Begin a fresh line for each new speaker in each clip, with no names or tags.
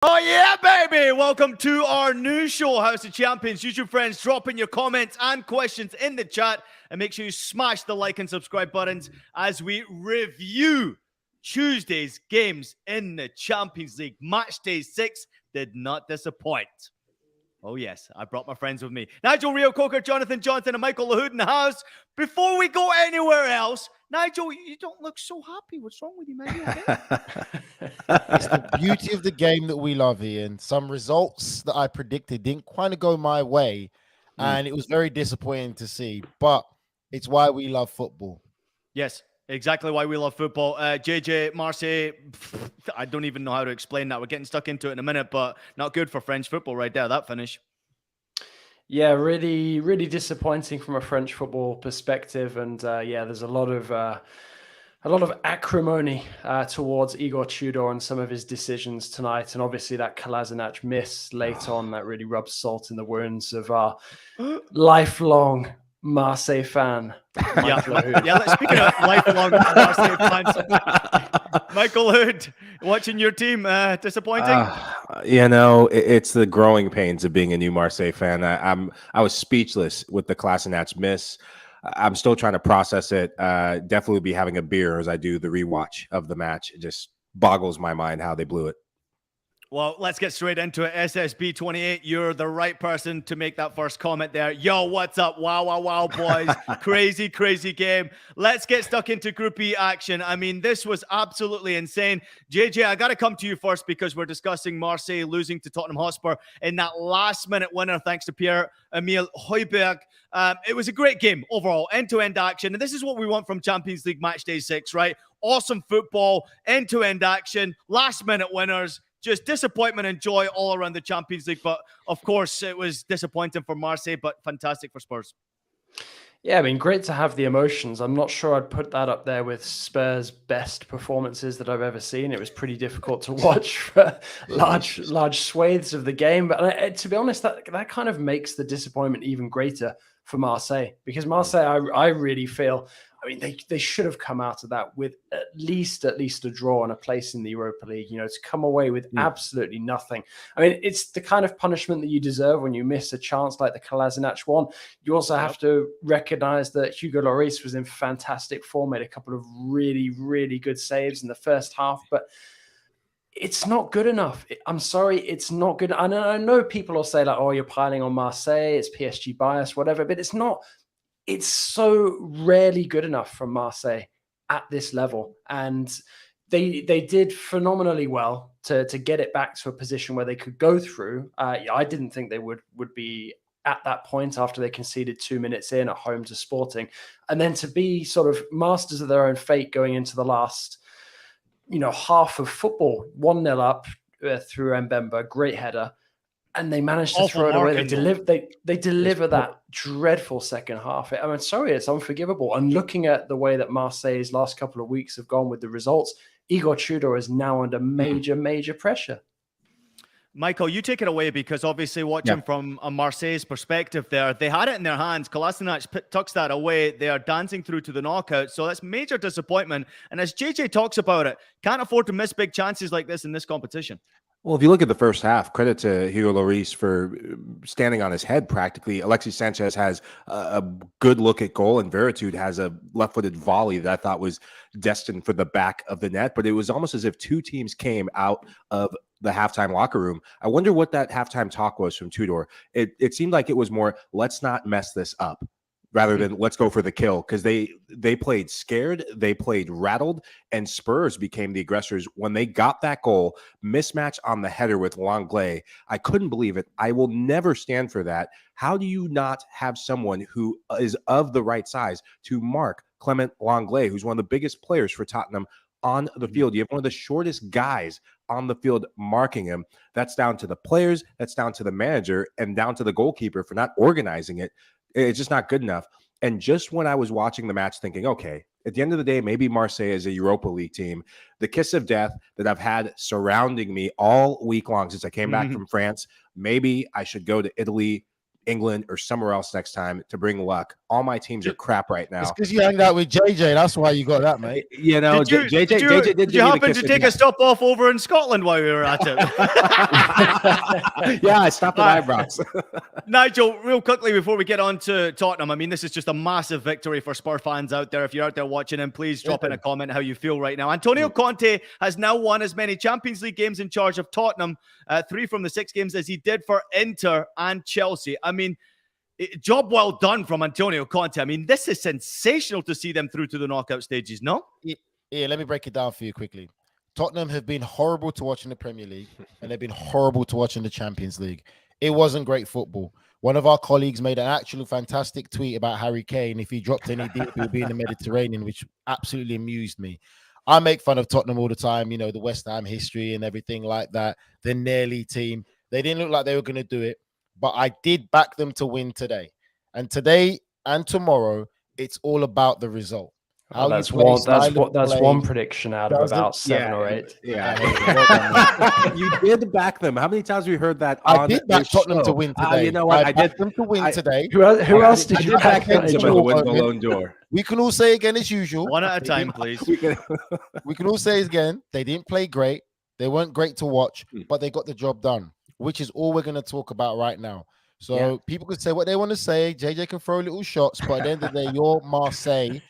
Oh yeah, baby! Welcome to our new show, House of Champions. YouTube friends, drop in your comments and questions in the chat, and make sure you smash the like and subscribe buttons as we review Tuesday's games in the Champions League. Matchday 6 did not disappoint. Oh yes, I brought my friends with me. Nigel, reo-coker, Jonathan Johnson, and Michael Lahoud in the house. Before we go anywhere else, Nigel, you don't look so happy. What's wrong with you, man? You okay?
It's the beauty of the game that we love, Ian. Some results that I predicted didn't quite go my way, and it was very disappointing to see. But it's why we love football.
Yes, exactly why we love football. JJ, Marseille, I don't even know how to explain that. We're getting stuck into it in a minute, but not good for French football right there, that finish.
Yeah, really, really disappointing from a French football perspective. And yeah, there's a lot of acrimony towards Igor Tudor and some of his decisions tonight. And obviously that Kolasinac miss late on, that really rubs salt in the wounds of our lifelong Marseille fan.
Speaking of lifelong Marseille fans, Michael Hood, watching your team, disappointing?
It's the growing pains of being a new Marseille fan. I was speechless with the Kolasinac miss. I'm still trying to process it. Definitely be having a beer as I do the rewatch of the match. It just boggles my mind how they blew it.
Well, let's get straight into it. SSB28, you're the right person to make that first comment there. Yo, what's up? Wow, boys. Crazy game. Let's get stuck into Group E action. I mean, this was absolutely insane. JJ, I got to come to you first because we're discussing Marseille losing to Tottenham Hotspur in that last-minute winner thanks to Pierre-Emile Højbjerg. It was a great game overall, end-to-end action. And this is what we want from Champions League Matchday 6, right? Awesome football, end-to-end action, last-minute winners. Just disappointment and joy all around the Champions League. But, of course, it was disappointing for Marseille, but fantastic for Spurs.
Yeah, I mean, great to have the emotions. I'm not sure I'd put that up there with Spurs' best performances that I've ever seen. It was pretty difficult to watch for large swathes of the game. But to be honest, that kind of makes the disappointment even greater for Marseille. Because Marseille, I really feel... I mean, they should have come out of that with at least a draw and a place in the Europa League, to come away with absolutely nothing. I mean, it's the kind of punishment that you deserve when you miss a chance like the Kolasinac one. You also have to recognize that Hugo Lloris was in fantastic form, made a couple of really, really good saves in the first half, but it's not good enough. I'm sorry, it's not good. I know people will say like, oh, you're piling on Marseille, it's PSG bias, whatever, but it's not. It's so rarely good enough from Marseille at this level. And they did phenomenally well to get it back to a position where they could go through. I didn't think they would be at that point after they conceded 2 minutes in at home to Sporting. And then to be sort of masters of their own fate going into the last, half of football, 1-0 up through Mbemba, great header. And they managed to throw it away. They deliver that dreadful second half. I mean, sorry, it's unforgivable. And looking at the way that Marseille's last couple of weeks have gone with the results, Igor Tudor is now under major pressure.
Michael, you take it away because obviously watching from a Marseille's perspective there, they had it in their hands. Kolasinac tucks that away. They are dancing through to the knockout. So that's major disappointment. And as JJ talks about it, can't afford to miss big chances like this in this competition.
Well, if you look at the first half, credit to Hugo Lloris for standing on his head practically. Alexis Sanchez has a good look at goal, and Veretout has a left-footed volley that I thought was destined for the back of the net. But it was almost as if two teams came out of the halftime locker room. I wonder what that halftime talk was from Tudor. It seemed like it was more, let's not mess this up, rather than let's go for the kill, because they played scared, they played rattled, and Spurs became the aggressors when they got that goal. Mismatch on the header with Lenglet. I couldn't believe it. I will never stand for that. How do you not have someone who is of the right size to mark Clement Lenglet, who's one of the biggest players for Tottenham on the field? You have one of the shortest guys on the field marking him. That's down to the players, that's down to the manager, and down to the goalkeeper for not organizing it. It's just not good enough. And just when I was watching the match thinking, okay, at the end of the day, maybe Marseille is a Europa League team, the kiss of death that I've had surrounding me all week long since I came back from France, maybe I should go to Italy, England or somewhere else next time to bring luck. All my teams are crap right now.
It's because you hanged out with JJ. That's why you got that, mate.
You know,
Did you
JJ
happen to take a stop off over in Scotland while we were at it?
Yeah, I stopped at Eyebrows.
Nigel, real quickly before we get on to Tottenham, I mean, this is just a massive victory for Spurs fans out there. If you're out there watching him, please drop in a comment how you feel right now. Antonio Conte has now won as many Champions League games in charge of Tottenham, 3 from the 6 games, as he did for Inter and Chelsea. I mean, job well done from Antonio Conte. I mean, this is sensational to see them through to the knockout stages, no?
Yeah, let me break it down for you quickly. Tottenham have been horrible to watch in the Premier League, and they've been horrible to watch in the Champions League. It wasn't great football. One of our colleagues made an actual fantastic tweet about Harry Kane. If he dropped any deep, he would be in the Mediterranean, which absolutely amused me. I make fun of Tottenham all the time, you know, the West Ham history and everything like that. The nearly team. They didn't look like they were going to do it, but I did back them to win today. And today and tomorrow, it's all about the result.
Oh, that's one prediction out of about 7 or 8.
Yeah. You did back them. How many times have we heard that?
I did back Tottenham to win today.
You know what? I did
them to win today.
Who else did you back
them to win Ballon d'Or?
We can all say again as usual.
One at a time, please.
We can all say again. They didn't play great. They weren't great to watch, but they got the job done, which is all we're going to talk about right now. So people can say what they want to say. JJ can throw little shots, but at the end of the day, your Marseille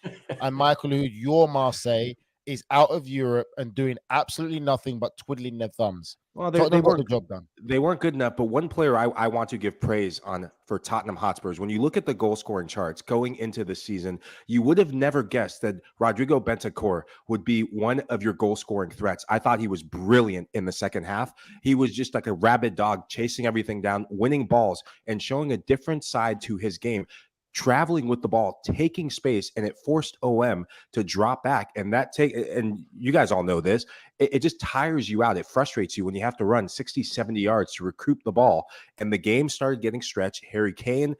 and Michael, your Marseille is out of Europe and doing absolutely nothing but twiddling their thumbs.
Well, they
got the job done.
They weren't good enough, but one player I want to give praise on for Tottenham Hotspurs. When you look at the goal scoring charts going into the season, you would have never guessed that Rodrigo Bentancur would be one of your goal scoring threats. I thought he was brilliant in the second half. He was just like a rabid dog, chasing everything down, winning balls, and showing a different side to his game. Traveling with the ball, taking space, and it forced OM to drop back. And and you guys all know this, it just tires you out. It frustrates you when you have to run 60, 70 yards to recoup the ball. And the game started getting stretched. Harry Kane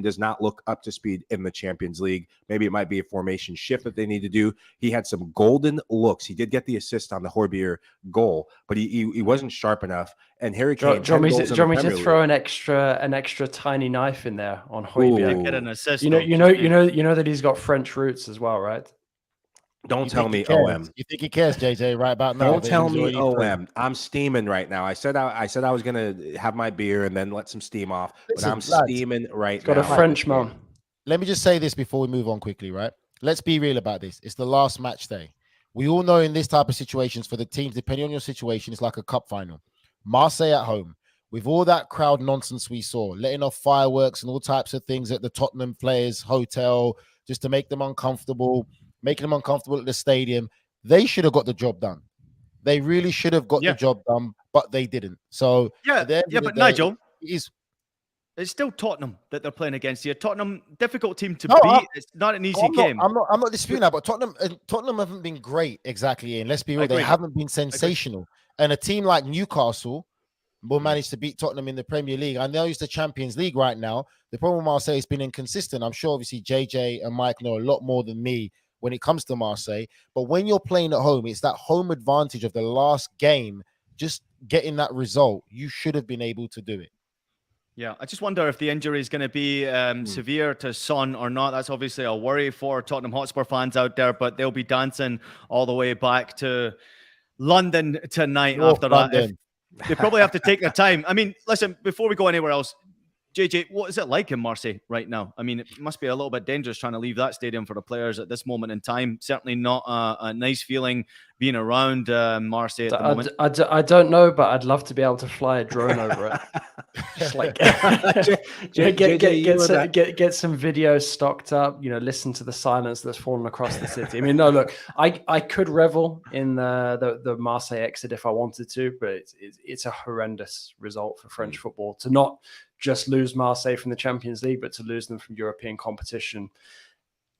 does not look up to speed in the Champions League. Maybe it might be a formation shift that they need to do. He had some golden looks. He did get the assist on the Højbjerg goal, but he wasn't sharp enough. And Harry Kane,
do you want me to throw an extra tiny knife in there on Højbjerg?
Get an assist.
You know that he's got French roots as well, right?
Don't tell me OM.
You think he cares, JJ, right about now?
Don't tell me OM. I'm steaming right now. I said I was gonna have my beer and then let some steam off, but I'm steaming right now.
Got a French man.
Let me just say this before we move on quickly, right? Let's be real about this. It's the last match day. We all know in this type of situations for the teams, depending on your situation, it's like a cup final. Marseille at home, with all that crowd nonsense we saw, letting off fireworks and all types of things at the Tottenham players' hotel just to make them uncomfortable. Making them uncomfortable at the stadium. They should have got the job done. They really should have got the job done, but they didn't. So
but Nigel, it's still Tottenham that they're playing against here. Tottenham, difficult team to beat. It's not an easy game.
I'm not disputing that, but Tottenham haven't been great exactly. And let's be real, they haven't been sensational. And a team like Newcastle will manage to beat Tottenham in the Premier League. I know it's the Champions League right now. The problem with Marseille has been inconsistent. I'm sure obviously JJ and Mike know a lot more than me when it comes to Marseille. But when you're playing at home, it's that home advantage of the last game, just getting that result. You should have been able to do it.
Yeah, I just wonder if the injury is going to be severe to Son or not. That's obviously a worry for Tottenham Hotspur fans out there, but they'll be dancing all the way back to London tonight after that. They probably have to take their time. I mean, listen, before we go anywhere else, JJ, what is it like in Marseille right now? I mean, it must be a little bit dangerous trying to leave that stadium for the players at this moment in time. Certainly not a nice feeling being around Marseille at the moment.
I don't know, but I'd love to be able to fly a drone over it. Just like get some videos stocked up. You know, listen to the silence that's fallen across the city. I mean, no, look, I could revel in the Marseille exit if I wanted to, but it's a horrendous result for French football to not just lose Marseille from the Champions League, but to lose them from European competition.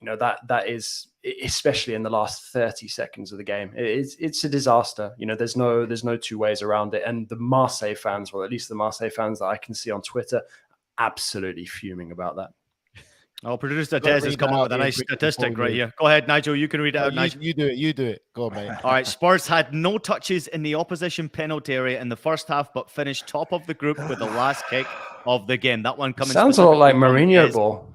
You know, that is, especially in the last 30 seconds of the game, it's a disaster. You know, there's no two ways around it. And the Marseille fans, or at least the Marseille fans that I can see on Twitter, absolutely fuming about that.
Oh, producer
Gotta
Des has
read
come
that
up
out,
with a
Ian,
nice
quickly
statistic
before we
right
leave.
here. Go ahead, Nigel. You can read it out,
You,
Nigel.
you do it. You do it. Go on, mate.
All right, Spurs had no touches in the opposition penalty area in the first half, but finished top of the group with the last kick of the game. That one coming
Sounds a lot like
specifically from
Mourinho
Des.
ball.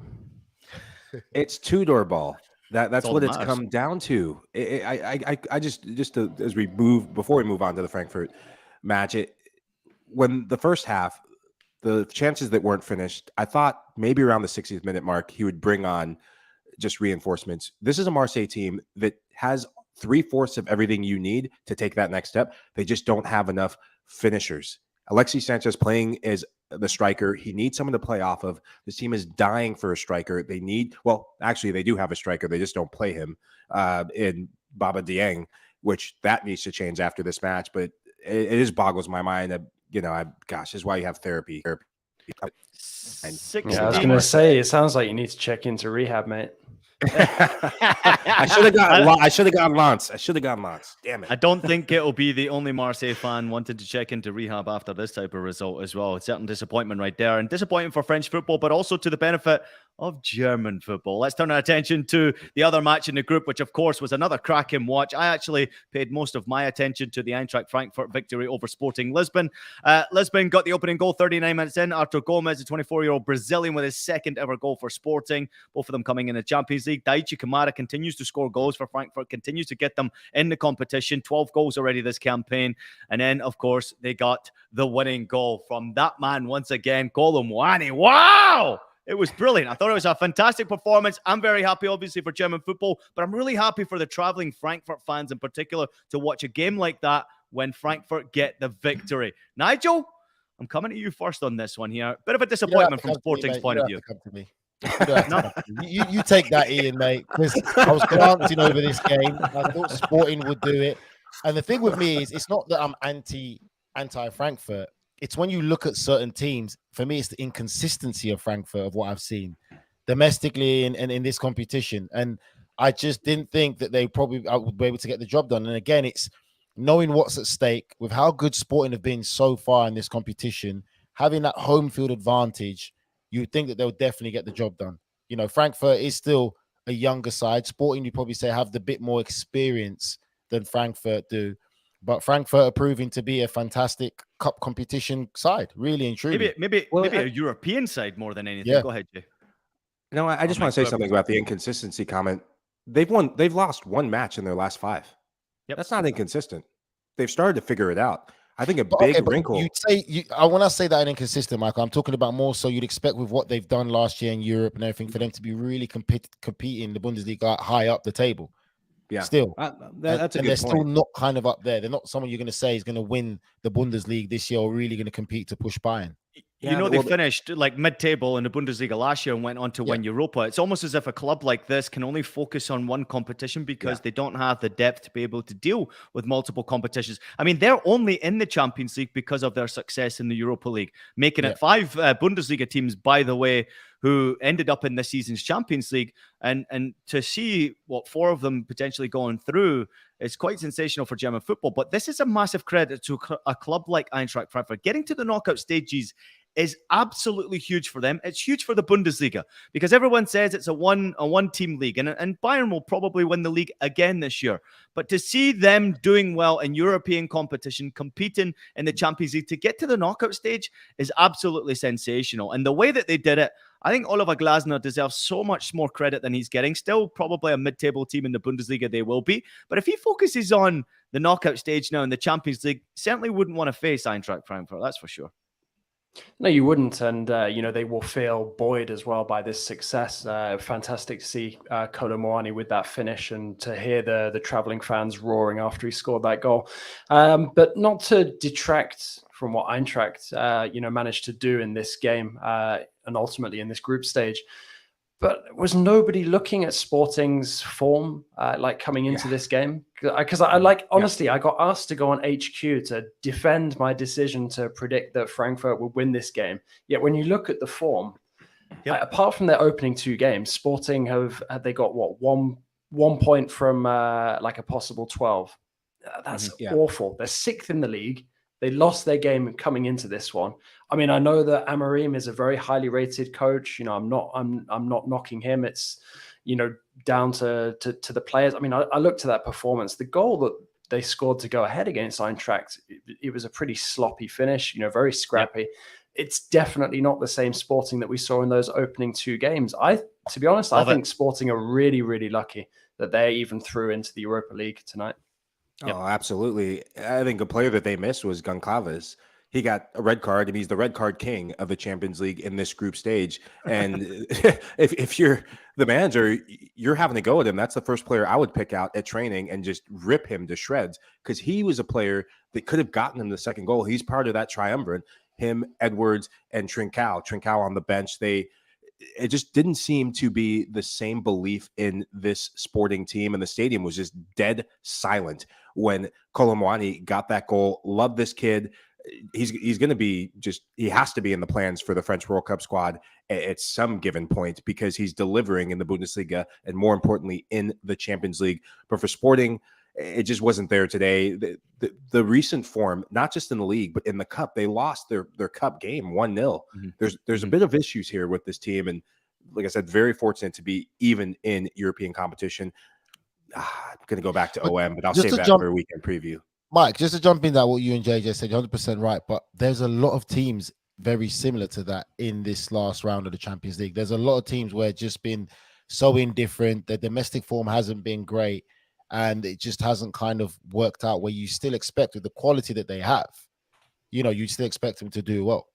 It's two-door ball. That's
all
what
that
it's
matters.
come down to. I just as we before we move on to the Frankfurt match, when the first half, the chances that weren't finished, I thought maybe around the 60th minute mark he would bring on just reinforcements. This is a Marseille team that has 3/4 of everything you need to take that next step. They just don't have enough finishers. Alexis Sanchez playing as the striker. He needs someone to play off of. This team is dying for a striker. They need, well, actually, they do have a striker. They just don't play him in Baba Dieng, which that needs to change after this match. But it just boggles my mind that, this is why you have therapy.
Yeah, I was going to say, it sounds like you need to check into rehab, mate.
I should have gone Lance. Damn it.
I don't think it'll be the only Marseille fan wanted to check into rehab after this type of result as well. It's certain disappointment right there, and disappointing for French football, but also to the benefit of German football. Let's turn our attention to the other match in the group, which of course was another cracking watch. I actually paid most of my attention to the Eintracht Frankfurt victory over Sporting Lisbon. Lisbon got the opening goal 39 minutes in. Artur Gomes, a 24-year-old Brazilian, with his second ever goal for Sporting, both of them coming in the Champions League. Daichi Kamada continues to score goals for Frankfurt, continues to get them in the competition. 12 goals already this campaign. And then, of course, they got the winning goal from that man once again, Kolo Muani. Wow! It was brilliant. I thought it was a fantastic performance. I'm very happy, obviously, for German football, but I'm really happy for the traveling Frankfurt fans in particular to watch a game like that when Frankfurt get the victory. Nigel, I'm coming to you first on this one here. Bit of a disappointment from Sporting's point of view.
You take that, Ian, mate, because I was glancing over this game. I thought Sporting would do it. And the thing with me is, it's not that I'm anti-Frankfurt. It's when you look at certain teams, for me, it's the inconsistency of Frankfurt of what I've seen domestically and in this competition. And I just didn't think that I would be able to get the job done. And again, it's knowing what's at stake with how good Sporting have been so far in this competition, having that home field advantage, you would think that they'll definitely get the job done. Frankfurt is still a younger side. Sporting, you probably say, have the bit more experience than Frankfurt do. But Frankfurt are proving to be a fantastic cup competition side, really and truly.
Maybe a European side more than anything. Yeah. Go ahead, Jay.
No, I just want to say something about the inconsistency comment. They've lost one match in their last 5. Yep. That's not inconsistent. They've started to figure it out. I think big wrinkle.
When I say that inconsistent, Michael, I'm talking about more so you'd expect with what they've done last year in Europe and everything for them to be really competing the Bundesliga high up the table.
Yeah,
still,
that's a good point.
They're still not kind of up there. They're not someone you're going to say is going to win the Bundesliga this year or really going to compete to push Bayern.
They finished like mid-table in the Bundesliga last year and went on to win Europa. It's almost as if a club like this can only focus on one competition because they don't have the depth to be able to deal with multiple competitions. I mean, they're only in the Champions League because of their success in the Europa League, making it 5 Bundesliga teams, by the way, who ended up in this season's Champions League. And to see 4 of them potentially going through is quite sensational for German football. But this is a massive credit to a club like Eintracht Frankfurt. Getting to the knockout stages is absolutely huge for them. It's huge for the Bundesliga because everyone says it's a one-team league, and Bayern will probably win the league again this year. But to see them doing well in European competition, competing in the Champions League to get to the knockout stage is absolutely sensational. And the way that they did it, I think Oliver Glasner deserves so much more credit than he's getting. Still probably a mid-table team in the Bundesliga, they will be. But if he focuses on the knockout stage now in the Champions League, certainly wouldn't want to face Eintracht Frankfurt, that's for sure.
No, you wouldn't. And, they will feel buoyed as well by this success. Fantastic to see Kolo Muani with that finish and to hear the traveling fans roaring after he scored that goal. But not to detract from what Eintracht, managed to do in this game and ultimately in this group stage. But was nobody looking at Sporting's form coming into this game? Because honestly, I got asked to go on HQ to defend my decision to predict that Frankfurt would win this game. Yet when you look at the form, apart from their opening 2 games, Sporting have they got one point from a possible 12. That's awful. They're 6th in the league. They lost their game coming into this one. I mean, I know that Amorim is a very highly rated coach. You know, I'm not knocking him. It's, you know, down to the players. I mean, I looked at that performance. The goal that they scored to go ahead against Eintracht, it was a pretty sloppy finish, you know, very scrappy. Yep. It's definitely not the same Sporting that we saw in those opening 2 games. To be honest, I think Sporting are really, really lucky that they're even through into the Europa League tonight.
Yep. Oh, absolutely. I think a player that they missed was Goncalves. He got a red card, and he's the red card king of the Champions League in this group stage. And if you're the manager, you're having to go at him. That's the first player I would pick out at training and just rip him to shreds, because he was a player that could have gotten him the second goal. He's part of that triumvirate, him, Edwards, and Trincao. Trincao on the bench. It just didn't seem to be the same belief in this Sporting team, and the stadium was just dead silent when Colomwani got that goal. Love this kid. He's going to be he has to be in the plans for the French World Cup squad at some given point, because he's delivering in the Bundesliga and, more importantly, in the Champions League. But for Sporting, it just wasn't there today. The recent form, not just in the league, but in the cup, they lost their cup game 1-0. Mm-hmm. There's a bit of issues here with this team. And like I said, very fortunate to be even in European competition. I'm going to go back to OM, but I'll save that for a weekend preview.
Mike, just to jump in that what you and JJ said, 100% right. But there's a lot of teams very similar to that in this last round of the Champions League. There's a lot of teams where it's just been so indifferent. The domestic form hasn't been great, and it just hasn't kind of worked out where you still expect, with the quality that they have, you know, you still expect them to do well.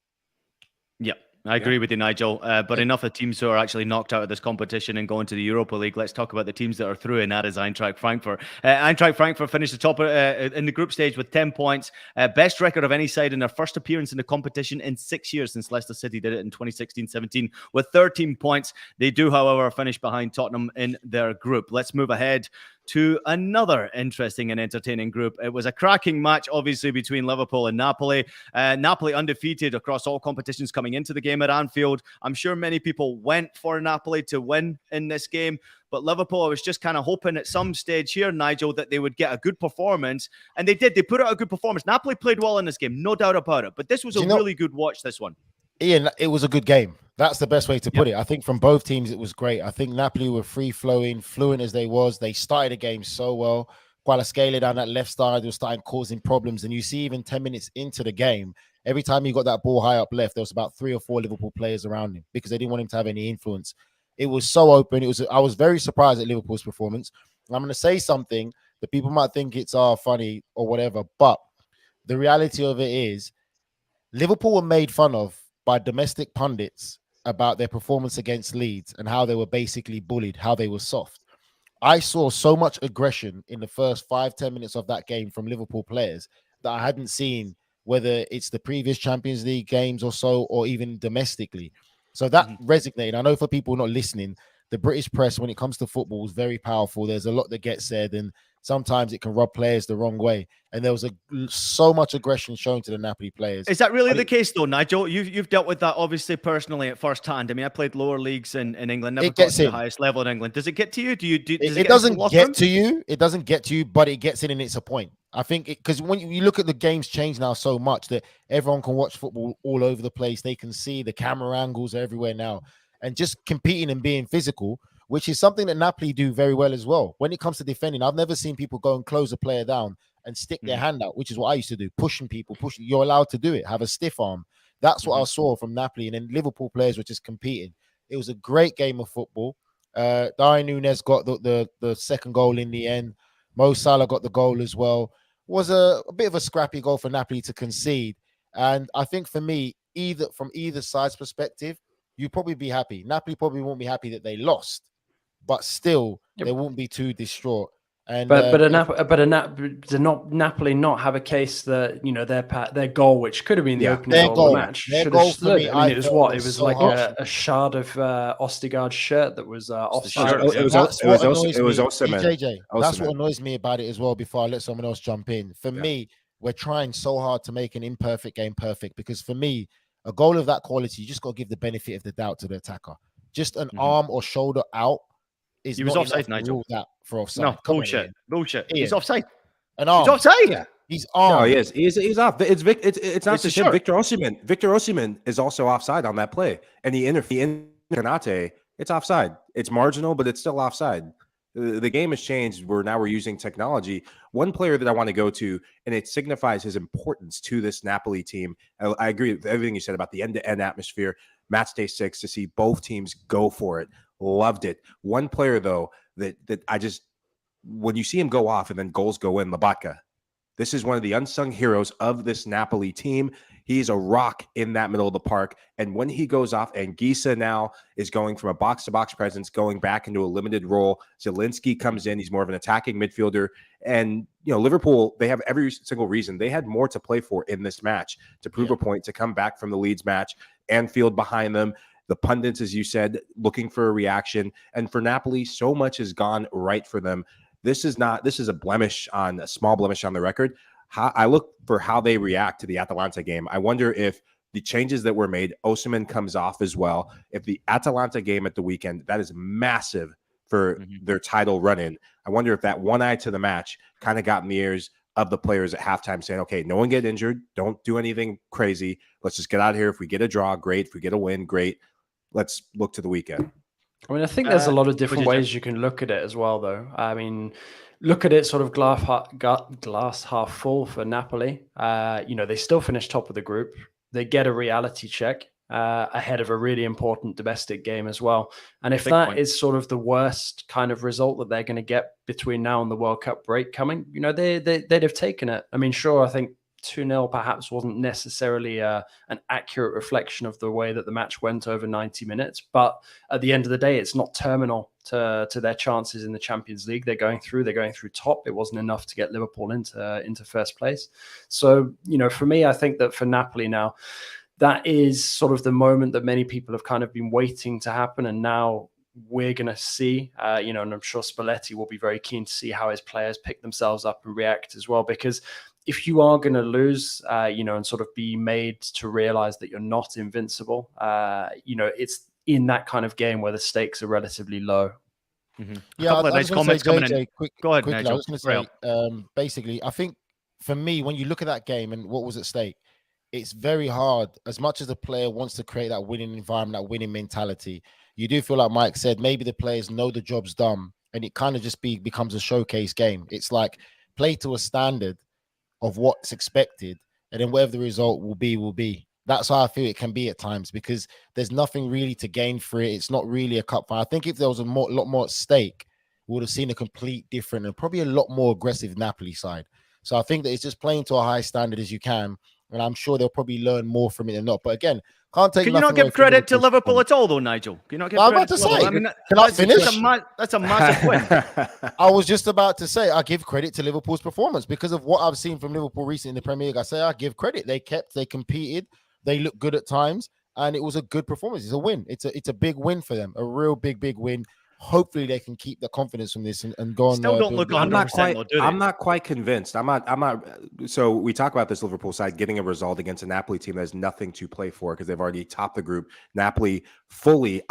Yep. I agree with you, Nigel. But enough of teams who are actually knocked out of this competition and going to the Europa League. Let's talk about the teams that are through, and that is Eintracht Frankfurt. Eintracht Frankfurt finished the top in the group stage with 10 points. Best record of any side in their first appearance in the competition in 6 years, since Leicester City did it in 2016-17 with 13 points. They do, however, finish behind Tottenham in their group. Let's move ahead to another interesting and entertaining group. It was a cracking match, obviously, between Liverpool and Napoli. Napoli undefeated across all competitions coming into the game at Anfield. I'm sure many people went for Napoli to win in this game, but Liverpool, I was just kind of hoping at some stage here, Nigel, that they would get a good performance, and they did. They put out a good performance. Napoli played well in this game, no doubt about it, but this was a really good watch, this one.
Ian, it was a good game. That's the best way to put it. I think from both teams, it was great. I think Napoli were free-flowing, fluent as they was. They started the game so well. Kvaratskhelia down that left side was starting causing problems. And you see even 10 minutes into the game, every time he got that ball high up left, there was about 3 or 4 Liverpool players around him because they didn't want him to have any influence. It was so open. I was very surprised at Liverpool's performance. I'm going to say something that people might think it's funny or whatever, but the reality of it is Liverpool were made fun of by domestic pundits about their performance against Leeds and how they were basically bullied, how they were soft. I saw so much aggression in the first 5-10 minutes of that game from Liverpool players that I hadn't seen, whether it's the previous Champions League games or so, or even domestically. So that resonated. I know for people not listening, the British press, when it comes to football, is very powerful. There's a lot that gets said, and sometimes it can rub players the wrong way. And there was so much aggression shown to the Napoli players.
Is that really the case, though, Nigel? You've dealt with that, obviously, personally at first hand. I mean, I played lower leagues in England, never got to the highest level in England. Does it get to you?
It doesn't get to you. It doesn't get to you, but it gets in and it's a point. I think because when you look at the games change now so much that everyone can watch football all over the place. They can see the camera angles everywhere now. And just competing and being physical, which is something that Napoli do very well as well. When it comes to defending, I've never seen people go and close a player down and stick their hand out, which is what I used to do, pushing people. You're allowed to do it, have a stiff arm. That's what I saw from Napoli. And then Liverpool players were just competing. It was a great game of football. Darwin Núñez got the second goal in the end. Mo Salah got the goal as well. Was a bit of a scrappy goal for Napoli to concede. And I think for me, from either side's perspective, you'd probably be happy. Napoli probably won't be happy that they lost, but still, they won't be too distraught. And Napoli not have a case that, you know, their goal, which could have been the opening goal of the match, should have stood. I mean, it was what? It was so like a shard of Ostigard's shirt that was offside.
It was also
JJ. That's what annoys me about it as well. Before I let someone else jump in, for me, we're trying so hard to make an imperfect game perfect, because for me, a goal of that quality, you just got to give the benefit of the doubt to the attacker. Just an arm or shoulder out.
He was offside, Nigel.
That for offside.
No, bullshit. He's offside.
An arm.
He's offside.
He's
No,
armed.
he is. He's off. It's not
It's a
just him.
shirt.
Victor Osimhen. Victor Osimhen is also offside on that play, and he Konate. It's offside. It's marginal, but it's still offside. The game has changed. Now we're using technology. One player that I want to go to, and it signifies his importance to this Napoli team. I agree with everything you said about the end-to-end atmosphere. Match day 6 to see both teams go for it. Loved it. One player though that I just, when you see him go off and then goals go in, Lobotka. This is one of the unsung heroes of this Napoli team. He's a rock in that middle of the park. And when he goes off, and Gisa now is going from a box-to-box presence, going back into a limited role. Zielinski comes in. He's more of an attacking midfielder. And, Liverpool, they have every single reason. They had more to play for in this match to prove a point, to come back from the Leeds match. Anfield behind them. The pundits, as you said, looking for a reaction. And for Napoli, so much has gone right for them. This is a small blemish on the record. I look for how they react to the Atalanta game. I wonder if the changes that were made, Osimhen comes off as well. If the Atalanta game at the weekend, that is massive for their title run-in. I wonder if that one eye to the match kind of got in the ears of the players at halftime saying, okay, no one get injured. Don't do anything crazy. Let's just get out of here. If we get a draw, great. If we get a win, great. Let's look to the weekend.
I mean, I think there's a lot of different ways you can look at it as well, though. I mean, look at it sort of glass half full for Napoli. They still finish top of the group. They get a reality check ahead of a really important domestic game as well. And if that is sort of the worst kind of result that they're going to get between now and the World Cup break coming, they'd have taken it. I mean, sure, I think 2-0 perhaps wasn't necessarily an accurate reflection of the way that the match went over 90 minutes. But at the end of the day, it's not terminal to their chances in the Champions League. They're going through top. It wasn't enough to get Liverpool into first place. So, for me, I think that for Napoli now, that is sort of the moment that many people have kind of been waiting to happen. And now we're going to see, and I'm sure Spalletti will be very keen to see how his players pick themselves up and react as well, because if you are going to lose, and sort of be made to realize that you're not invincible, it's in that kind of game where the stakes are relatively low.
Yeah, a couple of nice comments coming in. Go ahead,
quickly,
Nigel.
I was going to say, basically, I think for me, when you look at that game and what was at stake, it's very hard. As much as the player wants to create that winning environment, that winning mentality, you do feel like Mike said, maybe the players know the job's done, and it kind of just becomes a showcase game. It's like play to a standard of what's expected, and then whatever the result will be. That's how I feel it can be at times, because there's nothing really to gain for it. It's not really a cup fight. I think if there was a lot more at stake, we would have seen a complete different and probably a lot more aggressive Napoli side. So I think that it's just playing to a high standard as you can, and I'm sure they'll probably learn more from it than not. But again, can't take.
Can you not give credit to Liverpool at all, though, Nigel? Can you not give credit to Liverpool? I mean,
can I finish?
That's a massive win.
I was just about to say I give credit to Liverpool's performance because of what I've seen from Liverpool recently in the Premier League. I say I give credit. They competed, they looked good at times, and it was a good performance. It's a win. It's a big win for them. A real big win. Hopefully they can keep the confidence from this and go on.
Still don't look 100%.
I'm not quite convinced. I'm not. So we talk about this Liverpool side getting a result against a Napoli team that has nothing to play for because they've already topped the group. Napoli fully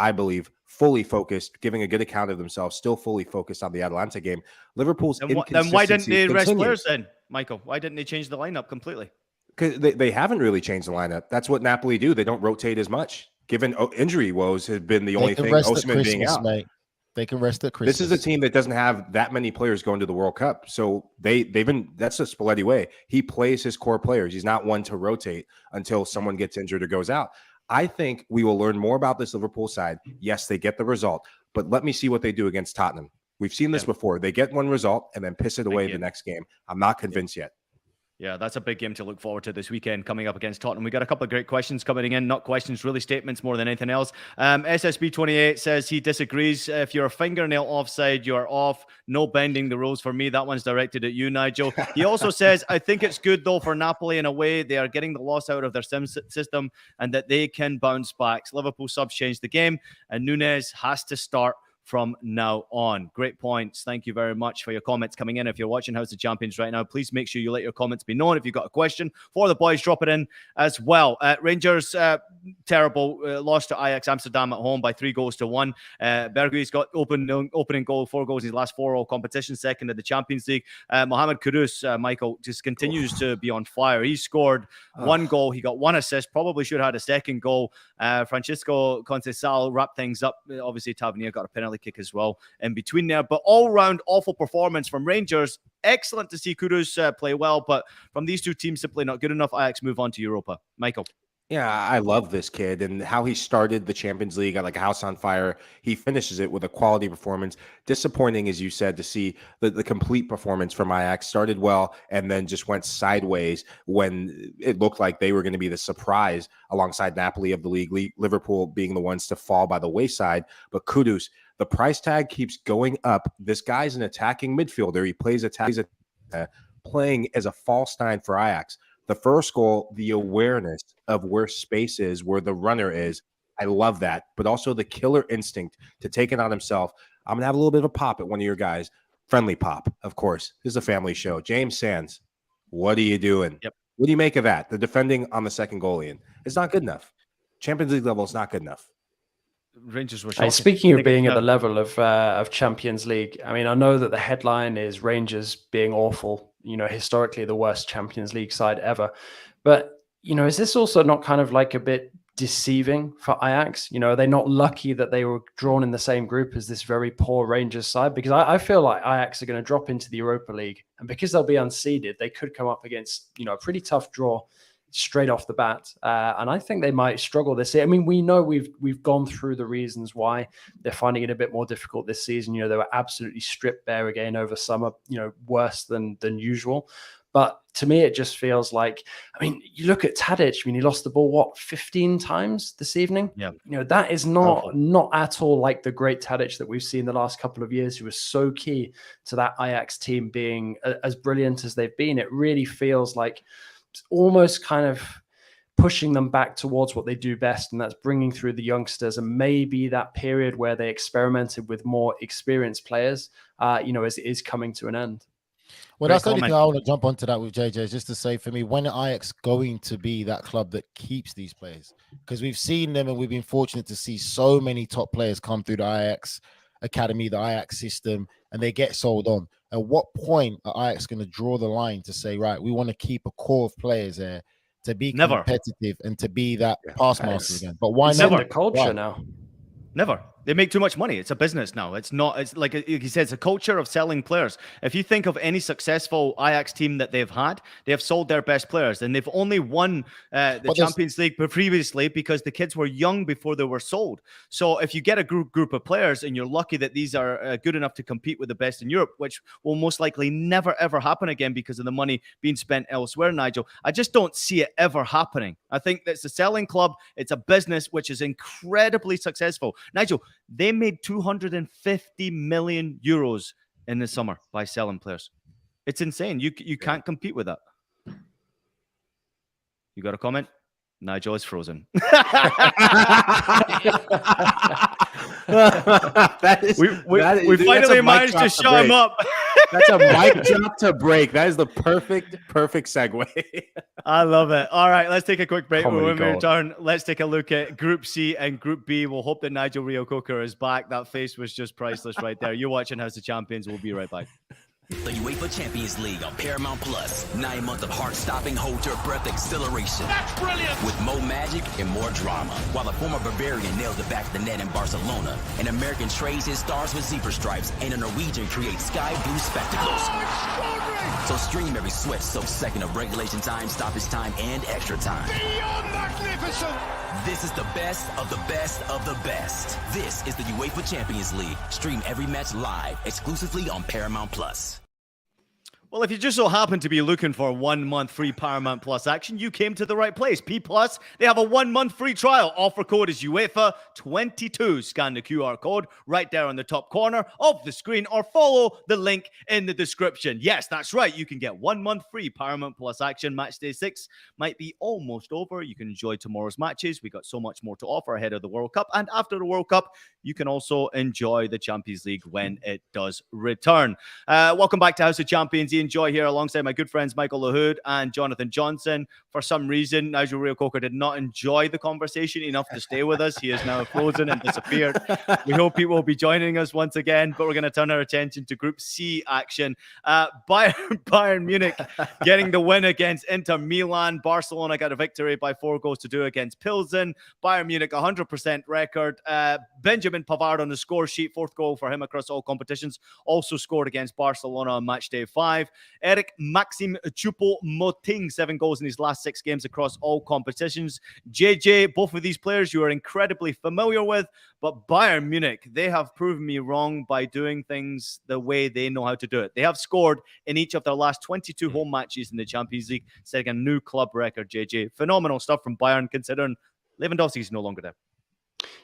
focused, giving a good account of themselves, still fully focused on the Atalanta game. Liverpool's inconsistency.
Then why didn't they rest players then, Michael? Why didn't they change the lineup completely?
Because they haven't really changed the lineup. That's what Napoli do. They don't rotate as much. Given injury woes has been the only thing. Osimhen being out.
Mate. They can rest at Christmas.
This is a team that doesn't have that many players going to the World Cup. So they've been, that's the Spalletti way. He plays his core players. He's not one to rotate until someone gets injured or goes out. I think we will learn more about this Liverpool side. Yes, they get the result, but let me see what they do against Tottenham. We've seen this before. They get one result and then piss it away the next game. I'm not convinced yet.
Yeah, that's a big game to look forward to this weekend coming up against Tottenham. We got a couple of great questions coming in. Not questions, really statements more than anything else. SSB28 says he disagrees. If you're a fingernail offside, you're off. No bending the rules for me. That one's directed at you, Nigel. He also says, I think it's good, though, for Napoli in a way. They are getting the loss out of their system and that they can bounce back. Liverpool subs changed the game, and Nunes has to start from now on. Great points. Thank you very much for your comments coming in. If you're watching House of Champions right now, please make sure you let your comments be known. If you've got a question for the boys, drop it in as well. Rangers, terrible. Lost to Ajax Amsterdam at home by 3-1. Berghuis got opening goal, 4 goals in his last 4 all competitions, second in the Champions League. Mohamed Kudus, Michael, just continues to be on fire. He scored 1 goal. He got 1 assist. Probably should have had a second goal. Francisco Conceição wrapped things up. Obviously, Tavernier got a penalty kick as well in between there. But all-round awful performance from Rangers. Excellent to see Kudus play well, but from these two teams, simply not good enough. Ajax move on to Europa. Michael.
Yeah, I love this kid and how he started the Champions League like a house on fire. He finishes it with a quality performance. Disappointing, as you said, to see the complete performance from Ajax. Started well and then just went sideways when it looked like they were going to be the surprise alongside Napoli of the league, Liverpool being the ones to fall by the wayside. But Kudus, the price tag keeps going up. This guy's an attacking midfielder. He plays playing as a false nine for Ajax. The first goal, the awareness of where space is, where the runner is. I love that. But also the killer instinct to take it on himself. I'm going to have a little bit of a pop at one of your guys. Friendly pop, of course. This is a family show. James Sands, what are you doing?
Yep.
What do you make of that? The defending on the second goalie. And it's not good enough. Champions League level is not good enough.
Rangers were
Hey, speaking of being at the level of Champions League, I mean, I know that the headline is Rangers being awful, historically the worst Champions League side ever. But, is this also not kind of like a bit deceiving for Ajax? Are they not lucky that they were drawn in the same group as this very poor Rangers side? Because I feel like Ajax are going to drop into the Europa League. And because they'll be unseeded, they could come up against, a pretty tough draw straight off the bat, and I think they might struggle this year. I mean, we know we've gone through the reasons why they're finding it a bit more difficult this season. They were absolutely stripped bare again over summer, worse than usual. But to me, it just feels like, I mean, you look at Tadic. I mean, he lost the ball 15 times this evening.
Yeah,
that is not at all like the great Tadic that we've seen the last couple of years, who was so key to that Ajax team being as brilliant as they've been. It really feels like almost kind of pushing them back towards what they do best, and that's bringing through the youngsters. And maybe that period where they experimented with more experienced players, is coming to an end.
Well, that's the only thing I want to jump onto that with JJ, is just to say, for me, when are Ajax going to be that club that keeps these players? Because we've seen them and we've been fortunate to see so many top players come through the Ajax academy, the Ajax system, and they get sold on. At what point are Ajax going to draw the line to say, right, we want to keep a core of players there to be competitive and to be that pass master again? But why not?
It's in the culture now.
Never. They make too much money. It's a business now. It's not. It's like he said, it's a culture of selling players. If you think of any successful Ajax team that they've had, they have sold their best players, and they've only won the Champions League previously because the kids were young before they were sold. So if you get a group of players and you're lucky that these are good enough to compete with the best in Europe, which will most likely never ever happen again because of the money being spent elsewhere, Nigel, I just don't see it ever happening. I think that's a selling club. It's a business which is incredibly successful. Nigel, they made 250 million euros in the summer by selling players. It's insane. You can't compete with that. You got a comment? Nigel is frozen.
We
finally managed to shut him up.
That's a mic drop to break. That is the perfect segue.
I love it. All right, let's take a quick break.
Comedy
When we
gold.
return, let's take a look at Group C and Group B. We'll hope that Nigel reo-coker is back. That face was just priceless right there. You're watching House of Champions. We'll be right back.
The UEFA Champions League on Paramount Plus. 9 months of heart-stopping, hold-your-breath exhilaration. That's brilliant! With more magic and more drama. While the former Bavarian nails it back to the net in Barcelona, an American trades his stars with zebra stripes, and a Norwegian creates sky blue spectacles. So stream every sweat-soaked second of regulation time, stoppage time, and extra time. Beyond magnificent! This is the best of the best of the best. This is the UEFA Champions League. Stream every match live, exclusively on Paramount Plus.
Well, if you just so happen to be looking for 1 month free Paramount Plus action, you came to the right place. P Plus, they have a 1 month free trial. Offer code is UEFA22. Scan the QR code right there on the top corner of the screen or follow the link in the description. Yes, that's right. You can get 1 month free Paramount Plus action. Matchday 6 might be almost over. You can enjoy tomorrow's matches. We got so much more to offer ahead of the World Cup. And after the World Cup, you can also enjoy the Champions League when it does return. Welcome back to House of Champions. Ian Joy here alongside my good friends Michael Lahoud and Jonathan Johnson. For some reason, Nigel reo-coker did not enjoy the conversation enough to stay with us. He is now frozen and disappeared. We hope he will be joining us once again, but we're going to turn our attention to Group C action. Bayern Munich getting the win against Inter Milan. Barcelona got a victory by 4-2 against Plzen. Bayern Munich 100% record. Benjamin Pavard on the score sheet, 4th goal for him across all competitions. Also scored against Barcelona on match day 5. Eric Maxim Choupo Moting, 7 goals in his last 6 games across all competitions. JJ, both of these players you are incredibly familiar with, but Bayern Munich, they have proven me wrong by doing things the way they know how to do it. They have scored in each of their last 22 home matches in the Champions League, setting a new club record, JJ. Phenomenal stuff from Bayern, considering Lewandowski is no longer there.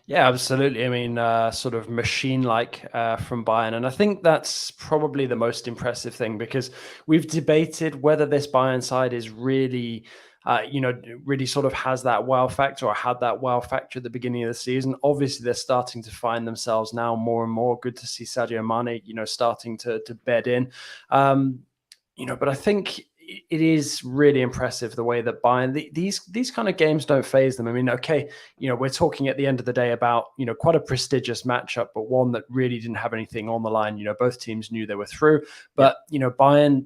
Yeah, absolutely. I mean, sort of machine-like from Bayern. And I think that's probably the most impressive thing, because we've debated whether this Bayern side is really, really sort of has that wow factor, or had that wow factor at the beginning of the season. Obviously, they're starting to find themselves now more and more. Good to see Sadio Mane, starting to bed in. But I think it is really impressive the way that Bayern, these kind of games don't phase them. I mean, okay, we're talking at the end of the day about, quite a prestigious matchup, but one that really didn't have anything on the line. Both teams knew they were through, but, Bayern,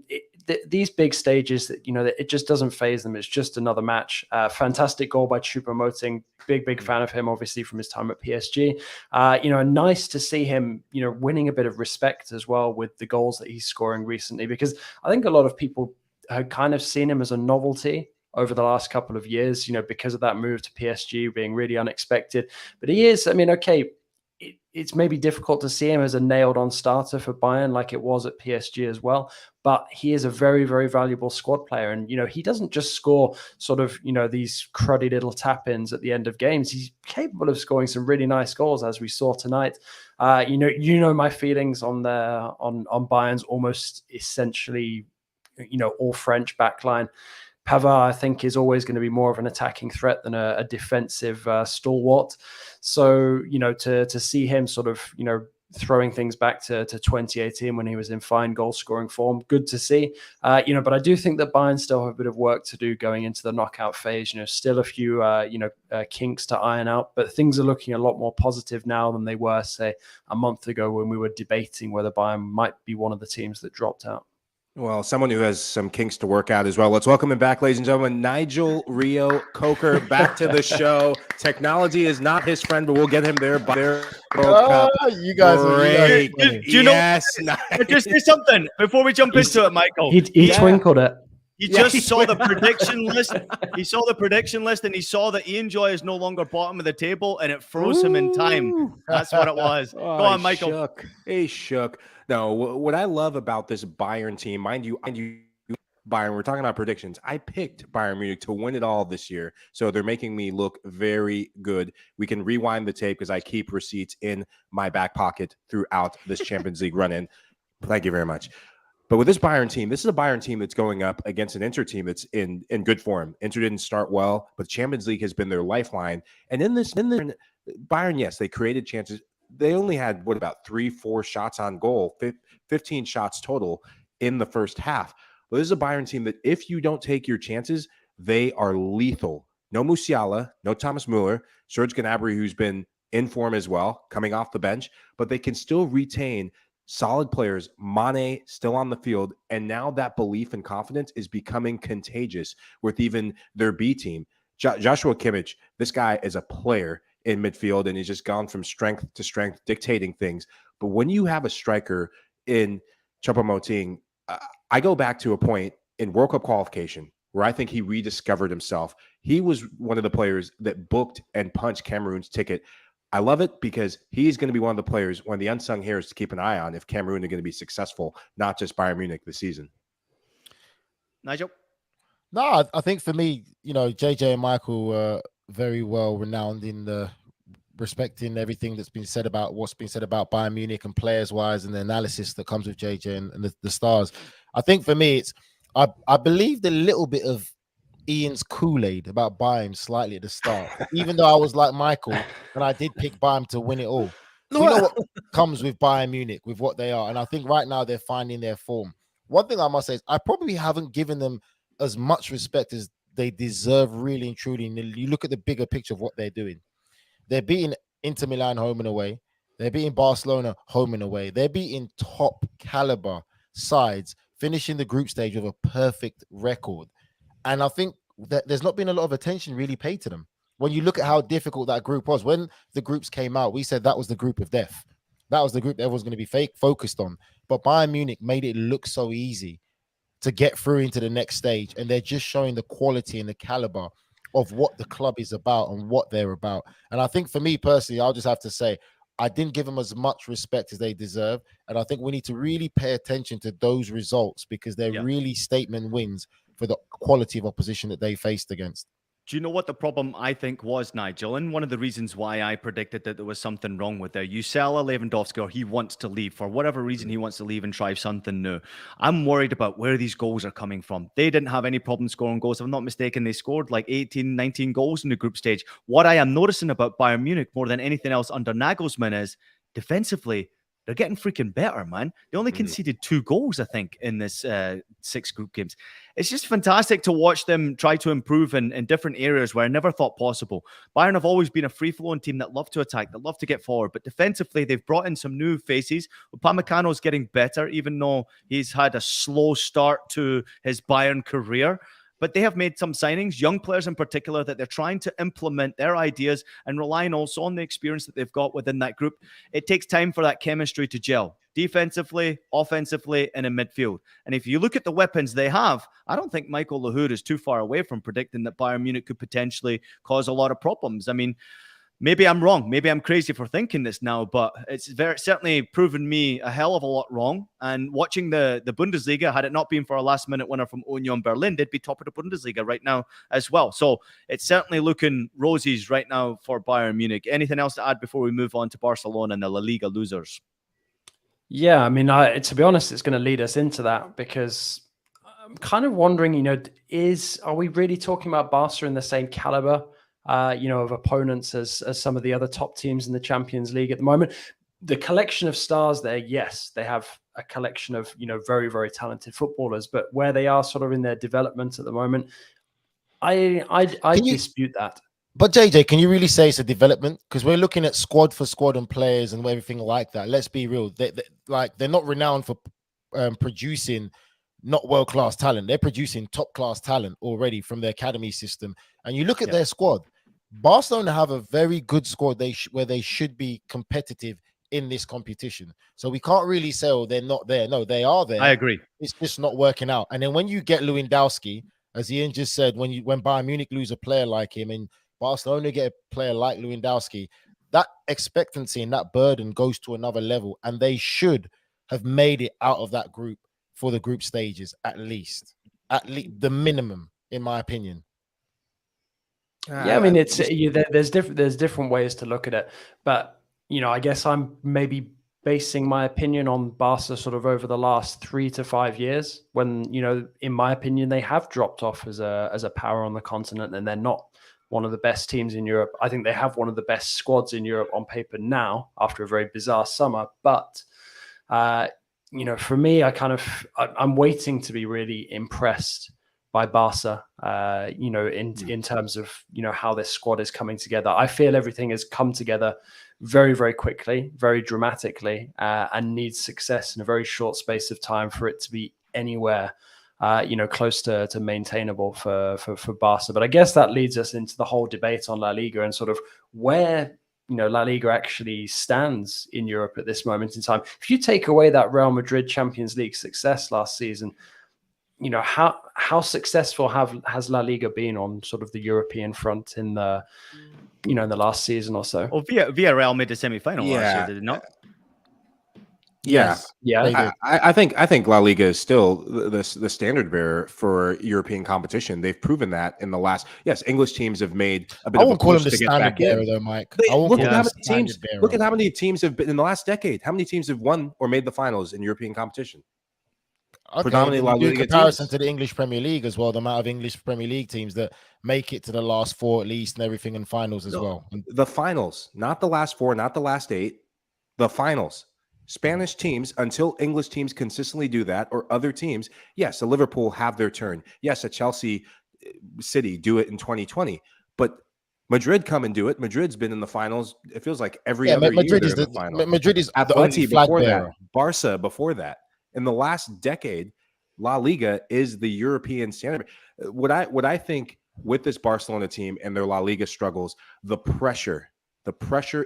these big stages that, it just doesn't phase them. It's just another match. Fantastic goal by Choupo Moting. Big fan of him, obviously, from his time at PSG. And nice to see him, winning a bit of respect as well with the goals that he's scoring recently, because I think a lot of people had kind of seen him as a novelty over the last couple of years, because of that move to PSG being really unexpected. But he is, I mean, okay, it's maybe difficult to see him as a nailed-on starter for Bayern like it was at PSG as well. But he is a very, very valuable squad player. And, he doesn't just score sort of, these cruddy little tap-ins at the end of games. He's capable of scoring some really nice goals, as we saw tonight. My feelings on Bayern's almost essentially, all French backline. Pavard, I think, is always going to be more of an attacking threat than a defensive stalwart. So, to see him sort of, throwing things back to 2018 when he was in fine goal-scoring form, good to see. But I do think that Bayern still have a bit of work to do going into the knockout phase. Still a few, kinks to iron out, but things are looking a lot more positive now than they were, say, a month ago when we were debating whether Bayern might be one of the teams that dropped out.
Well, someone who has some kinks to work out as well. Let's welcome him back, ladies and gentlemen. Nigel reo-coker back to the show. Technology is not his friend, but we'll get him there.
You guys are great.
Do you know? Just say something before we jump into it, Michael.
He twinkled it.
He just saw the prediction list. He saw the prediction list, and he saw that Ian Joy is no longer bottom of the table, and it froze him in time. That's what it was. Go on, Michael.
He shook. No, what I love about this Bayern team, mind you, Bayern, we're talking about predictions. I picked Bayern Munich to win it all this year, so they're making me look very good. We can rewind the tape because I keep receipts in my back pocket throughout this Champions League run-in. Thank you very much. But with this Bayern team, this is a Bayern team that's going up against an Inter team that's in good form. Inter didn't start well, but Champions League has been their lifeline. And in Bayern, yes, they created chances. They only had, about 3-4 shots on goal, 15 shots total in the first half. But this is a Bayern team that if you don't take your chances, they are lethal. No Musiala, no Thomas Müller, Serge Gnabry, who's been in form as well, coming off the bench, but they can still retain solid players. Mane still on the field, and now that belief and confidence is becoming contagious with even their B team. Joshua Kimmich, this guy is a player in midfield, and he's just gone from strength to strength, dictating things. But when you have a striker in Choupo Moting, I go back to a point in World Cup qualification where I think he rediscovered himself. He was one of the players that booked and punched Cameroon's ticket. I love it because he's going to be one of the players, one of the unsung heroes to keep an eye on if Cameroon are going to be successful, not just Bayern Munich this season.
Nigel?
No, I think for me, JJ and Michael were very well renowned in the respecting everything that's been said about what's been said about Bayern Munich and players wise and the analysis that comes with JJ and the stars. I think for me, I believed a little bit of Ian's Kool-Aid about Bayern slightly at the start, even though I was like Michael and I did pick Bayern to win it all. We know what comes with Bayern Munich, with what they are. And I think right now they're finding their form. One thing I must say is I probably haven't given them as much respect as they deserve, really and truly. And you look at the bigger picture of what they're doing. They're beating Inter Milan home and away. They're beating Barcelona home and away. They're beating top caliber sides, finishing the group stage with a perfect record. And I think that there's not been a lot of attention really paid to them. When you look at how difficult that group was, when the groups came out, we said that was the group of death. That was the group that everyone's going to be focused on. But Bayern Munich made it look so easy to get through into the next stage. And they're just showing the quality and the caliber of what the club is about and what they're about. And I think for me personally, I'll just have to say, I didn't give them as much respect as they deserve. And I think we need to really pay attention to those results because they're really statement wins for the quality of opposition that they faced against.
Do you know what the problem I think was, Nigel? And one of the reasons why I predicted that there was something wrong with there. You sell a Lewandowski or he wants to leave. For whatever reason, he wants to leave and try something new. I'm worried about where these goals are coming from. They didn't have any problem scoring goals. If I'm not mistaken, they scored like 18, 19 goals in the group stage. What I am noticing about Bayern Munich more than anything else under Nagelsmann is defensively, they're getting freaking better, man. They only conceded 2 goals, I think, in this 6 group games. It's just fantastic to watch them try to improve in different areas where I never thought possible. Bayern have always been a free-flowing team that love to attack, that love to get forward. But defensively, they've brought in some new faces. Upamecano's getting better, even though he's had a slow start to his Bayern career. But they have made some signings, young players in particular, that they're trying to implement their ideas and relying also on the experience that they've got within that group. It takes time for that chemistry to gel, defensively, offensively, and in midfield. And if you look at the weapons they have, I don't think Michael Lahoud is too far away from predicting that Bayern Munich could potentially cause a lot of problems. I mean, maybe I'm wrong. Maybe I'm crazy for thinking this now, but it's certainly proven me a hell of a lot wrong. And watching the Bundesliga, had it not been for a last-minute winner from Union Berlin, they'd be top of the Bundesliga right now as well. So it's certainly looking rosies right now for Bayern Munich. Anything else to add before we move on to Barcelona and the La Liga losers?
Yeah, I mean, to be honest, it's going to lead us into that because I'm kind of wondering, are we really talking about Barca in the same caliber of opponents as some of the other top teams in the Champions League at the moment? The collection of stars there, yes, they have a collection of, very, very talented footballers, but where they are sort of in their development at the moment, I dispute that.
But JJ, can you really say it's a development? Because we're looking at squad for squad and players and everything like that. Let's be real. They're not renowned for producing not world-class talent. They're producing top-class talent already from their academy system. And you look at their squad. Barcelona have a very good squad where they should be competitive in this competition. So we can't really say, oh, they're not there. No, they are there.
I agree.
It's just not working out. And then when you get Lewandowski, as Ian just said, when Bayern Munich lose a player like him and Barcelona get a player like Lewandowski, that expectancy and that burden goes to another level. And they should have made it out of that group for the group stages, at least the minimum, in my opinion.
Yeah, I mean, there's different ways to look at it, but I guess I'm maybe basing my opinion on Barca sort of over the last 3 to 5 years, when in my opinion they have dropped off as a power on the continent, and they're not one of the best teams in Europe. I think they have one of the best squads in Europe on paper now after a very bizarre summer, but for me, I'm waiting to be really impressed by Barca, in terms of, how this squad is coming together. I feel everything has come together very, very quickly, very dramatically, and needs success in a very short space of time for it to be anywhere, close to maintainable for Barca. But I guess that leads us into the whole debate on La Liga and sort of where, La Liga actually stands in Europe at this moment in time. If you take away that Real Madrid Champions League success last season, how successful has La Liga been on sort of the European front in the in the last season or so?
Well, Villarreal made the semi-final last year, did it not?
Yes.
Yeah.
They did.
I think La Liga is still the standard bearer for European competition. They've proven that in the last. Yes, English teams have made a bit
I
of a
wouldn't call
push
them the
to get
standard
back in.
bearer, though, Mike. I won't
Look
call
at
them
how
the
many
standard
teams.
bearer.
Look at how many teams have been in the last decade. How many teams have won or made the finals in European competition?
Okay,
Predominantly
then
La
you do
Liga
comparison
teams.
to the English Premier League as well. The amount of English Premier League teams that make it to the last four at least, and everything in finals as
No,
well.
the finals, not the last four, not the last eight, the finals. Spanish teams, until English teams consistently do that, or other teams, yes, a Liverpool have their turn. Yes, a Chelsea City do it in 2020, but Madrid come and do it. Madrid's been in the finals. It feels like every other year
Madrid
they're
is
in the final.
Madrid is the only
Atleti
flag
before
bearer.
that, Barca before that. In the last decade, La Liga is the European standard. What I think with this Barcelona team and their La Liga struggles, the pressure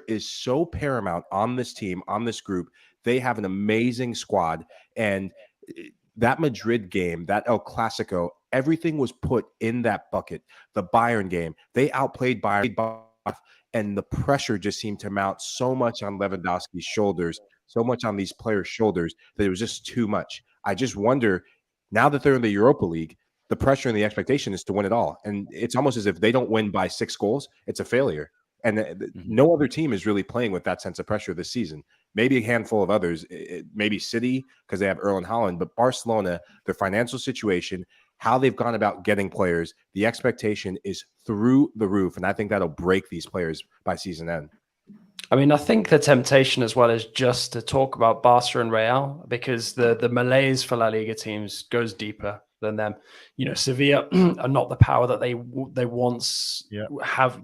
is so paramount on this team, on this group. They have an amazing squad, and that Madrid game, that El Clasico, everything was put in that bucket. The Bayern game, they outplayed Bayern, and the pressure just seemed to mount so much on Lewandowski's shoulders, so much on these players' shoulders that it was just too much. I just wonder, now that they're in the Europa League, the pressure and the expectation is to win it all. And it's almost as if they don't win by 6 goals, it's a failure. And no other team is really playing with that sense of pressure this season. Maybe a handful of others, maybe City because they have Erling Haaland, but Barcelona, their financial situation, how they've gone about getting players, the expectation is through the roof. And I think that'll break these players by season end.
I mean, I think the temptation as well is just to talk about Barca and Real, because the malaise for La Liga teams goes deeper than them. You know, Sevilla are not the power that they once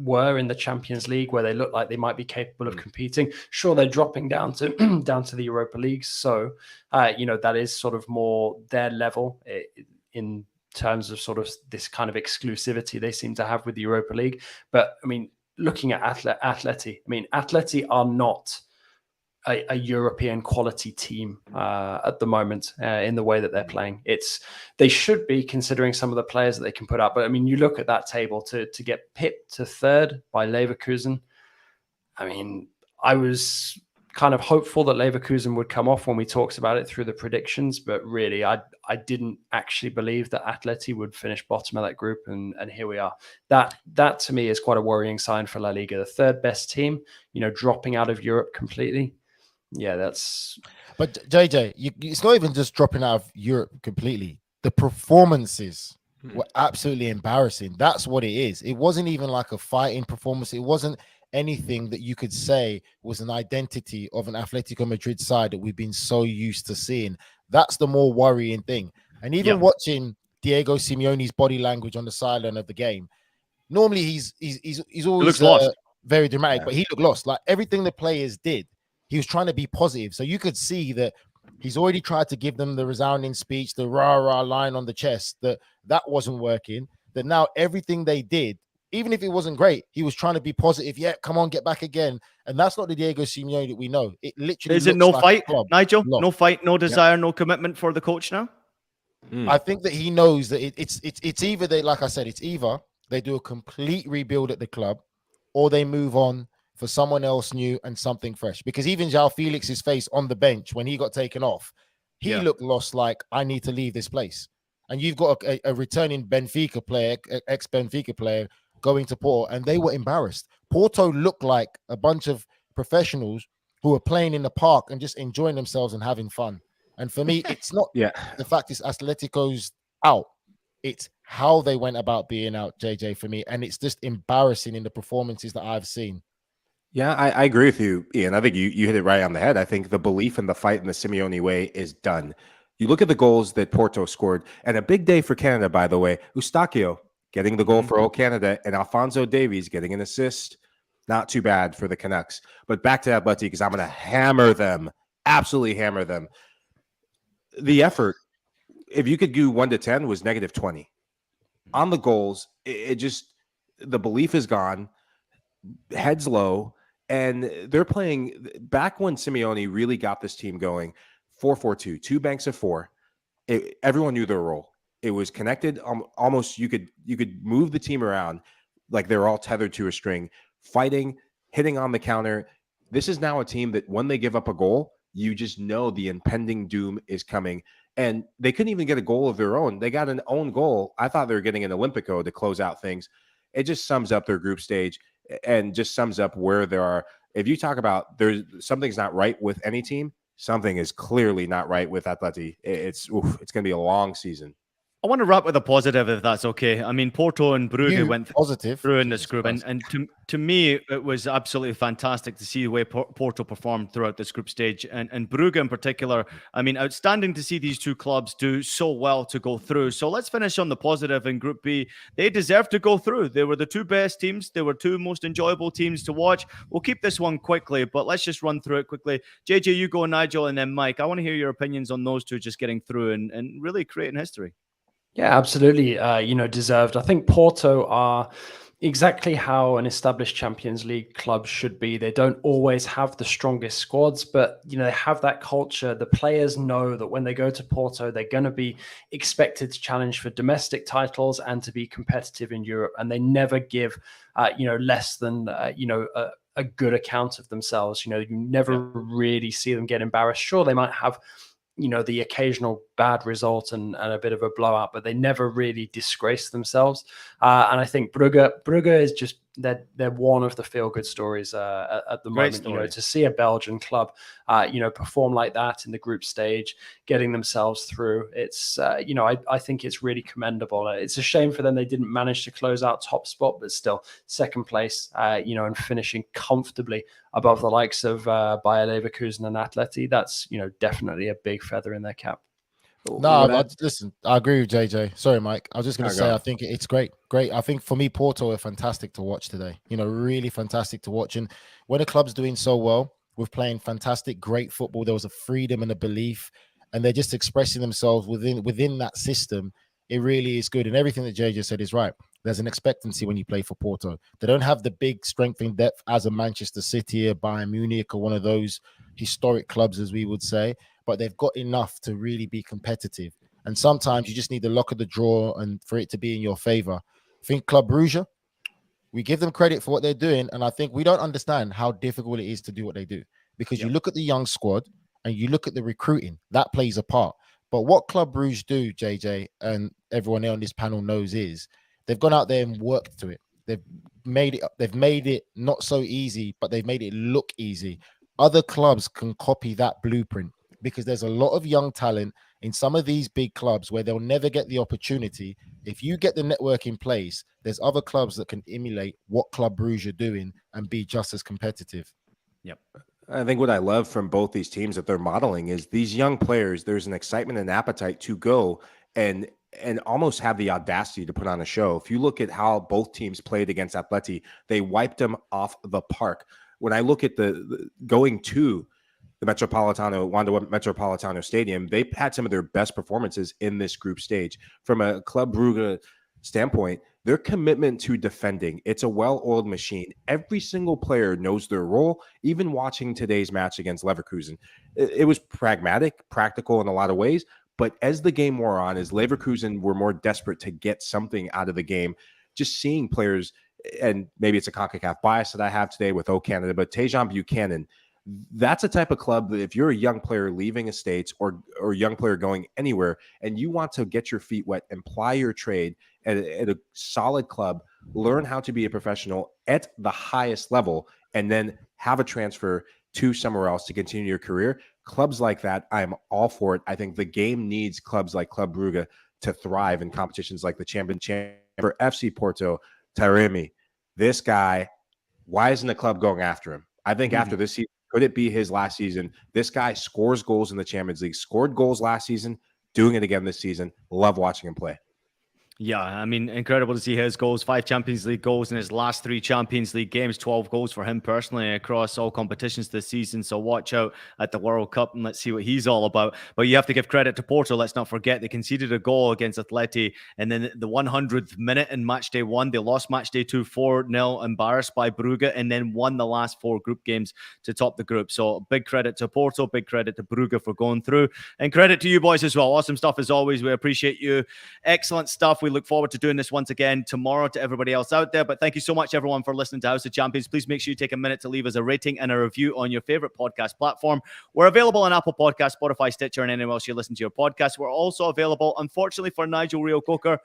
were in the Champions League, where they look like they might be capable of competing. Sure, they're dropping down to the Europa League, so that is sort of more their level in terms of sort of this kind of exclusivity they seem to have with the Europa League. But I mean, looking at Atleti, I mean, Atleti are not a European quality team at the moment in the way that they're playing. They should be, considering some of the players that they can put up. But I mean, you look at that table to get pipped to third by Leverkusen. I mean, I was kind of hopeful that Leverkusen would come off when we talked about it through the predictions, but really, I didn't actually believe that Atleti would finish bottom of that group, and here we are. That to me is quite a worrying sign for La Liga. The third best team, dropping out of Europe completely. Yeah, that's.
But JJ, it's not even just dropping out of Europe completely. The performances were absolutely embarrassing. That's what it is. It wasn't even like a fighting performance. It wasn't anything that you could say was an identity of an Atletico Madrid side that we've been so used to seeing. That's the more worrying thing. And even watching Diego Simeone's body language on the sideline of the game, normally he's always
lost.
very dramatic, but he looked lost. Like everything the players did, he was trying to be positive. So you could see that he's already tried to give them the resounding speech, the rah-rah line on the chest, that wasn't working. That now everything they did, even if it wasn't great, he was trying to be positive. Yeah, come on, get back again. And that's not the Diego Simeone that we know. It literally
is it
looks
no
like
fight, Nigel?
lost.
No fight, no desire, no commitment for the coach now?
I think that he knows that it's either they, like I said, it's either they do a complete rebuild at the club or they move on for someone else new and something fresh. Because even João Felix's face on the bench when he got taken off, he looked lost, like, I need to leave this place. And you've got a returning Benfica player, ex-Benfica player, going to Porto, and they were embarrassed. Porto looked like a bunch of professionals who were playing in the park and just enjoying themselves and having fun. And for me, it's not the fact is Atletico's out. It's how they went about being out, JJ, for me. And it's just embarrassing in the performances that I've seen.
Yeah, I agree with you, Ian. I think you hit it right on the head. I think the belief in the fight in the Simeone way is done. You look at the goals that Porto scored, and a big day for Canada, by the way. Eustáquio getting the goal for old Canada, and Alphonso Davies getting an assist. Not too bad for the Canucks. But back to Atleti, because I'm going to hammer them, absolutely hammer them. The effort, if you could do 1 to 10, was -20. On the goals, it just, the belief is gone, heads low, and they're playing back when Simeone really got this team going. 4-4-2, 2 banks of 4. Everyone knew their role. It was connected. Almost you could move the team around like they're all tethered to a string, fighting, hitting on the counter. This is now a team that when they give up a goal, you just know the impending doom is coming. And they couldn't even get a goal of their own. They got an own goal. I thought they were getting an Olympico to close out things. It just sums up their group stage and just sums up where there are. If you talk about there's something's not right with any team, something is clearly not right with Atleti. It's going to be a long season.
I want to wrap with a positive, if that's okay. I mean, Porto and Brugge went
positive
through in this group, and to me, it was absolutely fantastic to see the way Porto performed throughout this group stage, and Brugge in particular. I mean, outstanding to see these two clubs do so well to go through. So let's finish on the positive in Group B. They deserved to go through. They were the two best teams. They were two most enjoyable teams to watch. We'll keep this one quickly, but let's just run through it quickly. JJ, you go, Nigel, and then Mike. I want to hear your opinions on those two just getting through and really creating history.
Yeah, absolutely. Deserved. I think Porto are exactly how an established Champions League club should be. They don't always have the strongest squads, but they have that culture. The players know that when they go to Porto, they're going to be expected to challenge for domestic titles and to be competitive in Europe. And they never give, less than a good account of themselves. You never really see them get embarrassed. Sure, they might have the occasional bad result and a bit of a blowout, but they never really disgrace themselves. And I think Brugge is just, they're one of the feel-good stories at the moment. To see a Belgian club, perform like that in the group stage, getting themselves through, it's, I think it's really commendable. It's a shame for them they didn't manage to close out top spot, but still second place, and finishing comfortably above the likes of Bayer Leverkusen and Atleti. That's, definitely a big feather in their cap.
No, listen, I agree with JJ. Sorry, Mike. I was just going to say, I think it's great. I think for me, Porto are fantastic to watch today. Really fantastic to watch. And when a club's doing so well with playing fantastic, great football, there was a freedom and a belief, and they're just expressing themselves within that system. It really is good. And everything that JJ said is right. There's an expectancy when you play for Porto. They don't have the big strength in depth as a Manchester City, a Bayern Munich, or one of those historic clubs, as we would say. But they've got enough to really be competitive. And sometimes you just need the luck of the draw and for it to be in your favor. I think Club Brugge, we give them credit for what they're doing. And I think we don't understand how difficult it is to do what they do. Because you look at the young squad and you look at the recruiting, that plays a part. But what Club Brugge do, JJ, and everyone on this panel knows, is they've gone out there and worked to it. They've made it not so easy, but they've made it look easy. Other clubs can copy that blueprint, because there's a lot of young talent in some of these big clubs where they'll never get the opportunity. If you get the network in place, there's other clubs that can emulate what Club Brugge are doing and be just as competitive.
Yep.
I think what I love from both these teams that they're modeling is these young players, there's an excitement and appetite to go and almost have the audacity to put on a show. If you look at how both teams played against Atleti, they wiped them off the park. When I look at the going to the Wanda Metropolitano Stadium, they had some of their best performances in this group stage. From a Club Brugge standpoint, their commitment to defending, it's a well-oiled machine. Every single player knows their role. Even watching today's match against Leverkusen, it was pragmatic, practical in a lot of ways. But as the game wore on, as Leverkusen were more desperate to get something out of the game, just seeing players, and maybe it's a CONCACAF bias that I have today with O Canada, but Tejan Buchanan, that's a type of club that if you're a young player leaving a state or a young player going anywhere and you want to get your feet wet and ply your trade at a solid club, learn how to be a professional at the highest level, and then have a transfer to somewhere else to continue your career. Clubs like that, I'm all for it. I think the game needs clubs like Club Brugge to thrive in competitions like the Champion for FC Porto. Taremi, this guy, why isn't the club going after him? I think after this season, could it be his last season? This guy scores goals in the Champions League, scored goals last season, doing it again this season. Love watching him play.
Yeah, I mean, incredible to see his goals. 5 Champions League goals in his last 3 Champions League games. 12 goals for him personally across all competitions this season. So watch out at the World Cup and let's see what he's all about. But you have to give credit to Porto. Let's not forget they conceded a goal against Atleti. And then the 100th minute in matchday 1, they lost matchday 2 4-0, embarrassed by Brugge, and then won the last 4 group games to top the group. So big credit to Porto, big credit to Brugge for going through. And credit to you boys as well. Awesome stuff as always. We appreciate you. Excellent stuff. We look forward to doing this once again tomorrow to everybody else out there. But thank you so much, everyone, for listening to House of Champions. Please make sure you take a minute to leave us a rating and a review on your favorite podcast platform. We're available on Apple Podcasts, Spotify, Stitcher, and anywhere else you listen to your podcast. We're also available, unfortunately for Nigel reo-coker,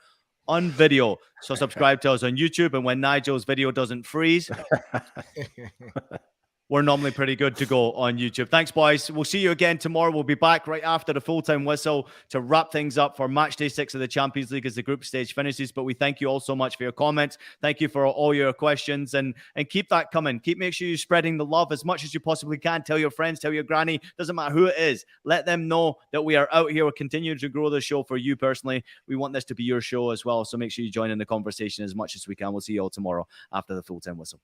on video. So subscribe to us on YouTube, and when Nigel's video doesn't freeze, we're normally pretty good to go on YouTube. Thanks, boys. We'll see you again tomorrow. We'll be back right after the full-time whistle to wrap things up for match day 6 of the Champions League as the group stage finishes. But we thank you all so much for your comments. Thank you for all your questions, and keep that coming. Make sure you're spreading the love as much as you possibly can. Tell your friends, tell your granny. Doesn't matter who it is. Let them know that we are out here. We're continuing to grow the show for you personally. We want this to be your show as well. So make sure you join in the conversation as much as we can. We'll see you all tomorrow after the full-time whistle.